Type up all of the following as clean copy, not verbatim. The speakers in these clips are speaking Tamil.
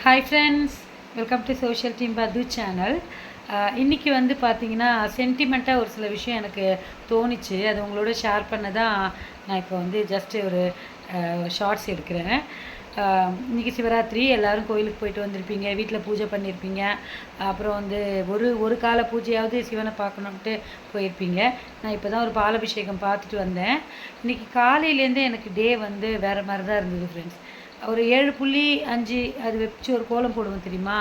Hi friends, welcome to social team பது சேனல். இன்றைக்கி வந்து பார்த்திங்கன்னா சென்டிமெண்ட்டாக ஒரு சில விஷயம் எனக்கு தோணிச்சு. அது உங்களோட ஷேர் பண்ண தான் நான் இப்போ வந்து ஜஸ்ட்டு ஒரு ஷார்ட்ஸ் எடுக்கிறேன். இன்றைக்கி சிவராத்திரி, எல்லோரும் கோயிலுக்கு போயிட்டு வந்திருப்பீங்க, வீட்டில் பூஜை பண்ணியிருப்பீங்க. அப்புறம் வந்து ஒரு கால பூஜையாவது சிவனை பார்க்கணுன்ட்டு போயிருப்பீங்க. நான் இப்போ தான் ஒரு பாலாபிஷேகம் பார்த்துட்டு வந்தேன். இன்றைக்கி காலையிலேருந்தே எனக்கு டே வந்து வேறு மாதிரி தான் இருந்தது ஃப்ரெண்ட்ஸ். ஒரு 7.5 அது வச்சு ஒரு கோலம் போடுவோம் தெரியுமா?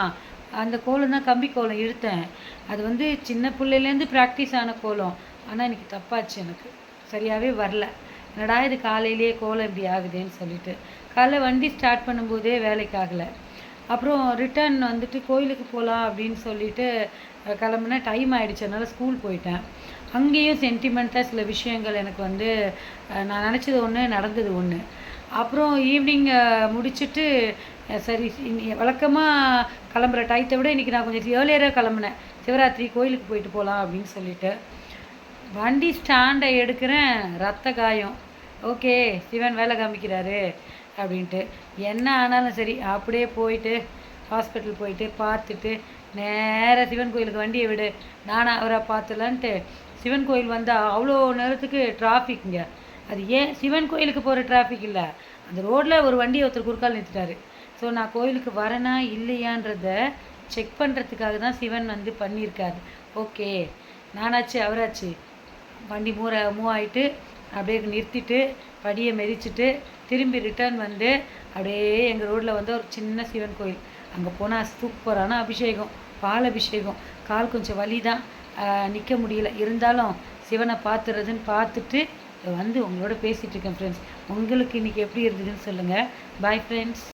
அந்த கோலம் தான் கம்பி கோலம் இழுத்தேன். அது வந்து சின்ன பிள்ளையிலேருந்து ப்ராக்டிஸ் ஆன கோலம். ஆனால் இன்றைக்கி தப்பாச்சு, எனக்கு சரியாகவே வரல. என்னடா இது காலையிலேயே கோலம் இப்படி ஆகுதுன்னு சொல்லிட்டு காலைல வண்டி ஸ்டார்ட் பண்ணும்போதே வேலைக்கு ஆகலை. அப்புறம் ரிட்டர்ன் வந்துட்டு கோயிலுக்கு போகலாம் அப்படின்னு சொல்லிட்டு கிளம்புனா டைம் ஆகிடுச்சு. அதனால் ஸ்கூல் போயிட்டேன். அங்கேயும் சென்டிமெண்ட்டாக சில விஷயங்கள் எனக்கு வந்து நான் நினச்சது ஒன்று, நடந்தது ஒன்று. அப்புறம் ஈவினிங் முடிச்சுட்டு சரி வழக்கமாக கிளம்புற டயத்தை விட இன்றைக்கி நான் கொஞ்சம் ஏர்லியராக கிளம்புனேன். சிவராத்திரி கோயிலுக்கு போயிட்டு போகலாம் அப்படின்னு சொல்லிட்டு வண்டி ஸ்டாண்டை எடுக்கிறேன், ரத்த காயம். ஓகே, சிவன் வேலை காமிக்கிறாரு அப்படின்ட்டு. என்ன ஆனாலும் சரி அப்படியே போயிட்டு ஹாஸ்பிட்டல் போயிட்டு பார்த்துட்டு நேராக சிவன் கோயிலுக்கு வண்டியை விடு, நானாக அவரை பார்த்துலான்ட்டு சிவன் கோயில் வந்தால் அவ்வளோ நேரத்துக்கு டிராஃபிக்குங்க. அது ஏன் சிவன் கோயிலுக்கு போகிற டிராஃபிக் இல்லை, அந்த ரோட்டில் ஒரு வண்டியை ஒருத்தர் குறுக்கால் நிறுத்திட்டாரு. ஸோ நான் கோயிலுக்கு வரேனா இல்லையான்றத செக் பண்ணுறதுக்காக தான் சிவன் வந்து பண்ணியிருக்காரு. ஓகே, நானாச்சு அவராச்சு வண்டி மூவ் ஆகிட்டு அப்படியே நிறுத்திட்டு படியை மெதிச்சுட்டு திரும்பி ரிட்டர்ன் வந்து அப்படியே எங்கள் ரோட்டில் வந்து ஒரு சின்ன சிவன் கோயில். அங்கே போனால் சூப்பரான அபிஷேகம், பால் அபிஷேகம். கால் கொஞ்சம் வலி தான், நிற்க முடியல. இருந்தாலும் சிவனை பார்த்துட்டு வந்து உங்களோட பேசிகிட்டு இருக்கேன் ஃப்ரெண்ட்ஸ். உங்களுக்கு இன்றைக்கி எப்படி இருந்ததுன்னு சொல்லுங்கள். Bye friends.